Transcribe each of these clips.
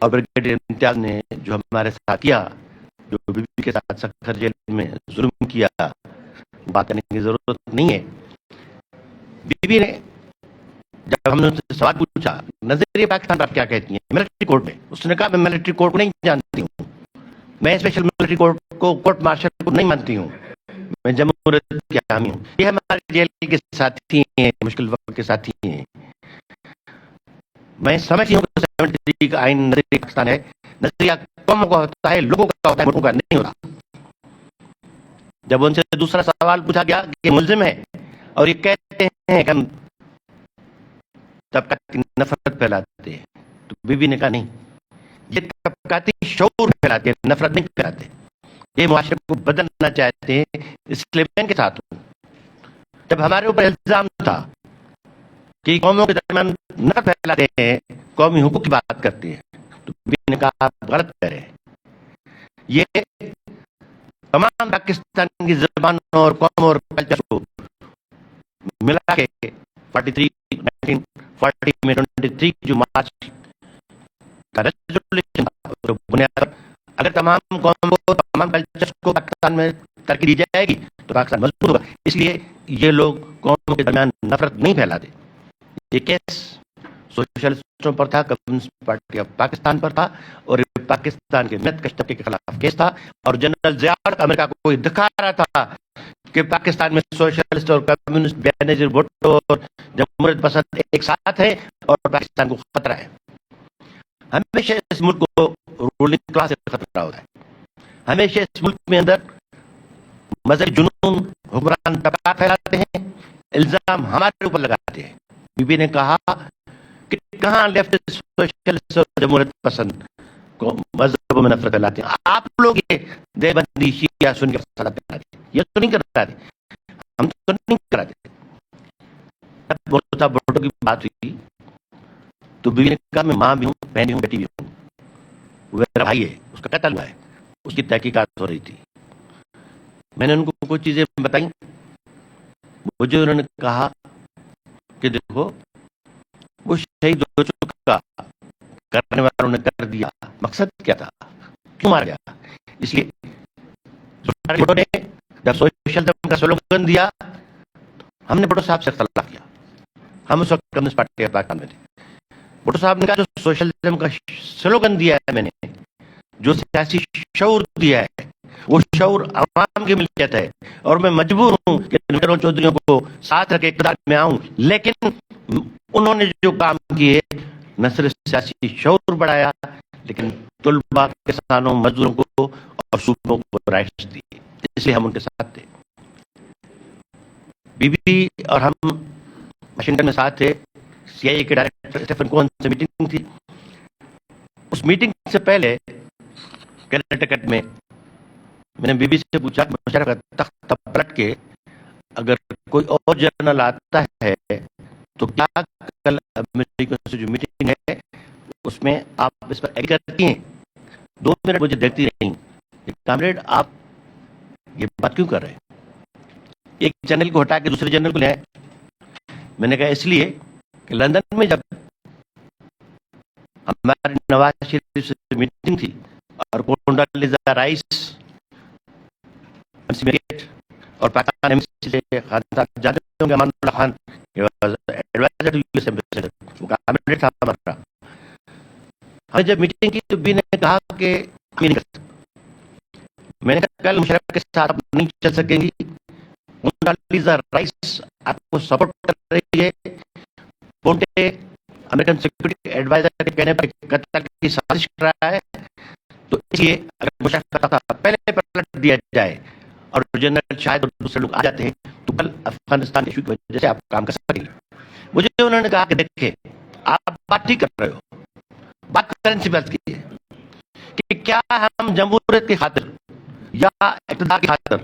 اور بریگیڈیئر امتیاز نے جو ہمارے ساتھ کیا، جو بی بی کے ساتھ سکھر جیل میں ظلم کیا، بات کرنے کی ضرورت نہیں ہے. بی بی نے جب ہم نے ان سے سوال پوچھا نظریہ پاکستان پر کیا کہتی ہیں ملٹری کورٹ میں، اس نے کہا میں ملٹری کورٹ کو نہیں جانتی ہوں، میں اسپیشل ملٹری کورٹ کو، کورٹ مارشل کو نہیں مانتی ہوں، میں جمہوریت کی حامی ہوں. یہ ہمارے جیل کے ساتھی ہیں، مشکل وقت کے ساتھی ہیں. میں سمجھتی ہوں کہ 73 کا آئین نظریہ پاکستان ہے، نظریہ قوموں کا ہوتا ہے، لوگوں کا ہوتا ہے، ملکوں کا نہیں ہوتا. جب ان سے دوسرا سوال پوچھا گیا کہ یہ ملزم ہے اور یہ کہتے ہیں کہ ہم طبقاتی نفرت پھیلاتے ہیں، تو بی بی نے کہا نہیں، یہ طبقاتی شعور پھیلاتے ہیں، نفرت نہیں پھیلاتے. یہ معاشرے کو بدلنا چاہتے ہیں، اس لیے میں ان کے ساتھ ہوں. جب ہمارے اوپر الزام تھا کہ قوموں کے درمیان نفرت پھیلاتے ہیں، قومی حقوق کی بات کرتے ہیں، تو بی بی نے کہا آپ غلط کر رہے ہیں. یہ تمام پاکستان کی زبانوں اور قوموں اور کلچر کو ملا کے 1940 میں 23 جو مارچ کا ریزولوشن تھا، بنیاد پر اگر تمام قوموں کو، تمام کلچرز کو پاکستان میں ترقی دی جائے گی تو پاکستان مضبوط ہوگا. اس لیے یہ لوگ قوموں کے درمیان نفرت نہیں پھیلاتے. یہ کیس سوشلسٹوں پر تھا، کمیونسٹ پارٹی آف پاکستان پر تھا، اور یہ پاکستان کے محنت کش طبقے کے خلاف کیس تھا. اور جنرل ضیاء امریکہ کو کوئی دکھا رہا تھا کہ پاکستان میں سوشلسٹ اور کمیونسٹ بے نظیر بھٹو اور جمہوریت پسند ایک ساتھ ہے اور پاکستان کو خطرہ ہے. ہمیشہ اس ملک کو رولنگ کلاس سے خطرہ ہوتا ہے. ہمیشہ اس ملک میں اندر مذہبی جنون حکمران طبقات پھیلاتے ہیں، الزام ہمارے اوپر لگاتے ہیں. بی بی نے کہا کہ کہاں لیفٹ سوشلسٹ اور جمہوریت پسند کو مذہبوں میں نفرت پھیلاتے ہیں. آپ لوگ یہ دیوبندی شیعہ سنی کے فساد پھیلاتے ہیں. یہ تو نہیں کرتا تھے، ہم تو نہیں کراتے. جب مرتضیٰ بھٹو کی بات ہوئی تو بیوی نے کہا میں ماں بھی ہوں، بہن بھی ہوں، بیٹی بھی ہوں، وہ میرا بھائی ہے، اس کا قتل ہوا ہے، اس کی تحقیقات ہو رہی تھی. میں نے ان کو کچھ چیزیں بتائیں. مجھے انہوں نے کہا کہ دیکھو وہ شہید ہو چکا، کرنے والوں نے کر دیا، مقصد کیا تھا، کیوں مارا گیا؟ اس لیے بھٹو نے جب سوشلزم کا سلوگن دیا ہم نے بھٹو صاحب سے اختلاف کیا. ہم اس وقت کمیونسٹ پارٹی آف پاکستان میں تھے. بھٹو صاحب نے کہا جو سوشلزم کا سلوگن دیا ہے میں نے، جو سیاسی شعور دیا ہے، وہ شعور عوام کی ملکیت ہے، اور میں مجبور ہوں کہ نورو چودھریوں کو ساتھ رکھ کے اقتدار میں آؤں. لیکن انہوں نے جو کام کیے نہ صرف سیاسی شعور بڑھایا، لیکن طلباء، کسانوں، مزدوروں کو اور صوبوں کو رائٹس دی. اس لیے ہم ان کے ساتھ تھے. بی بی اور ہم واشنگٹن میں ساتھ تھے. سی آئی اے کے ڈائریکٹر اسٹیفن کوہن سے میٹنگ تھی. اس میٹنگ سے پہلے کنیکٹیکٹ میں نے بی بی سے پوچھا کہ مشرف کا تخت پلٹ کے اگر کوئی اور جنرل آتا ہے تو کیا کل امریکہ سے جو میٹنگ ہے اس میں آپ اس پر ایگری کرتی ہیں؟ 2 منٹ مجھے دیکھتی رہیں کہ کامریڈ آپ یہ بات کیوں کر رہے ہیں؟ ایک جنرل کو ہٹا کے دوسرے جنرل کو لے آئے. میں نے کہا اس لیے کہ لندن میں جب ہمارے نواز شریف سے میٹنگ تھی اور کونڈالیزا رائس اور پاکستان ایمبیسی سے خان صاحب جاتے ہوں گے، Aman Ullah Khan adviser to U S embassy, وہ کامریڈ تھا ہمارا. ہم جب میٹنگ کی تو بی نے کہا کہ ہم نہیں کر سکتے. میں نے کہا کل مشرف کے ساتھ آپ نہیں چل سکیں گی. کونڈالیزا رائس آپ کو سپورٹ کر رہی ہے. پونٹے امریکن سیکورٹی ایڈوائزر کے کہنے پر قتل کی سازش کر رہا ہے. تو اس لیے اگر مشرف کا پہلے پلٹ دیا جائے اور جنرل شاہد اور دوسرے لوگ آ جاتے ہیں تو کل افغانستان ایشو کی وجہ سے آپ کام کر سکیں گے. مجھے انہوں نے کہا کہ دیکھیں آپ بات ٹھیک کر رہے ہو، بات کرنسی بات کی ہے کہ کیا ہم جمہوریت کی خاطر یا اقتدار کی خاطر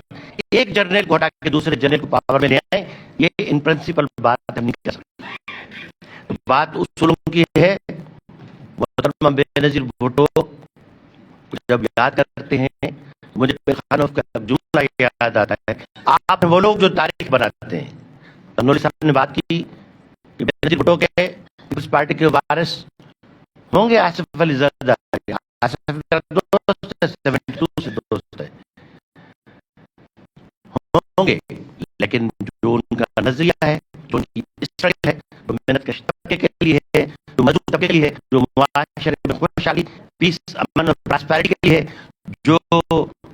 ایک جنرل کو ہٹا کے دوسرے جنرل کو پاور میں لے آئیں. یہ ان پرنسپل بات ہم نہیں کر سکتے. بات اصولوں کی ہے. محترمہ بے نظیر بھٹو جب یاد کرتے ہیں مجھے خانوف کا جملہ یاد آتا ہے، آپ وہ لوگ جو تاریخ بناتے ہیں. تنوری صاحب نے بات کی کہ بے نظیر بھٹو کے پیپلز پارٹی کے وارث ہوں گے آصف علی زرداری، آصف میرا دوست ہے، 72 سے دوست ہے، ہوں گے، لیکن جو ان کا نظریہ ہے، جو ان کی اسٹرگل ہے، جو محنت کش طبقے کے لیے ہے، جو مزدور طبقے کے لیے ہے، جو معاشرے میں خوشحالی، پیس، امن اور پراسپیرٹی کے لیے ہے، جو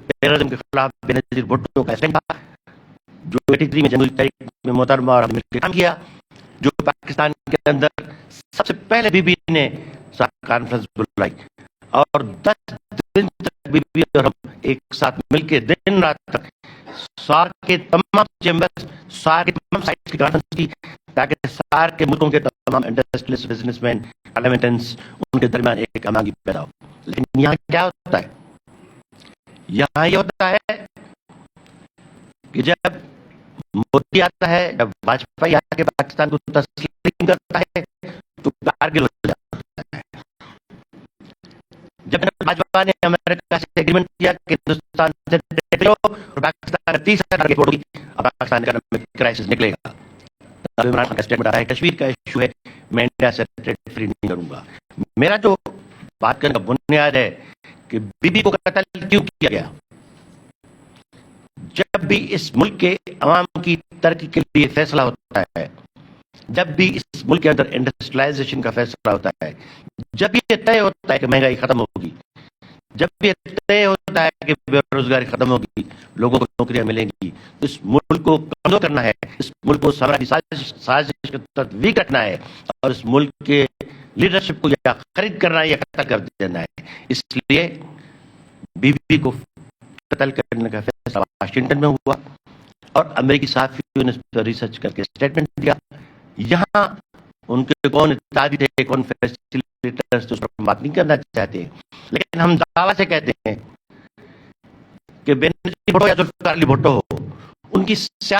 ٹیررزم کے خلاف بے نظیر بھٹو کا اسٹینڈ تھا، جو 83 میں جنوری تاریخ میں محترمہ اور مل کے کام کیا، جو پاکستان کے اندر سب سے پہلے بی بی نے کانفرنس بلائی، اور 10 دن تک بی بی اور ہم ایک ساتھ مل کے دن رات تک سارک کے تمام چیمبرز، سارک کے تمام سائٹس کی کانفرنس کی، تاکہ سارک کے ملکوں کے تمام انڈسٹریلسٹ، بزنس مین، پارلیمنٹنس، ان کے درمیان ایک امانگی پیدا ہو. لیکن یہاں کیا ہوتا ہے؟ یہاں یہ ہوتا ہے کہ جب مودی آتا ہے، جب واجپئی آ کے پاکستان کو تسلیم کرتا ہے، تو کارگل ہو جاتا ہے. جب واجپئی نے امریکہ سے ایگریمنٹ کیا کہ ہندوستان سے ٹیک لو اور پاکستان 30 ٹارگیٹ ہوگی، اب پاکستان کا کرائسس نکلے گا. اب عمران خان کا اسٹیٹمنٹ آ رہا ہے کشمیر کا ایشو ہے، میں انڈیا سے ٹریڈ فری نہیں کروں گا. میرا جو بات کرنے کا بنیاد ہے کہ بی بی کو قتل کیوں کیا گیا؟ جب بھی اس ملک کے عوام کی ترقی کے لیے فیصلہ ہوتا ہے، جب بھی اس ملک کے اندر انڈسٹریلائزیشن کا فیصلہ ہوتا ہے، جب یہ طے ہوتا ہے کہ مہنگائی ختم ہوگی، جب یہ طے ہوتا ہے کہ بے روزگاری ختم ہوگی، لوگوں کو نوکریاں ملیں گی، اس ملک کو کمزور کرنا ہے، اس ملک کو سامراجی سازش کے تحت ویک رکھنا ہے، اور اس ملک کے لیڈرشپ کو یا خرید کرنا ہے یا قتل کر دینا ہے. اس لیے بی بی کو قتل کرنے کا فیصلہ واشنگٹن میں ہوا، اور امریکی صحافیوں نے اس پر ریسرچ کر کے اسٹیٹمنٹ دیا. یہاں ان کے کون اتحادی تھے، کون فیسیلیٹرز تھے، اس پر بات نہیں کرنا چاہتے، لیکن ہم دعویٰ سے کہتے ہیں کہ بینظیر بھٹو یا ذوالفقار علی بھٹو ان کی سیاست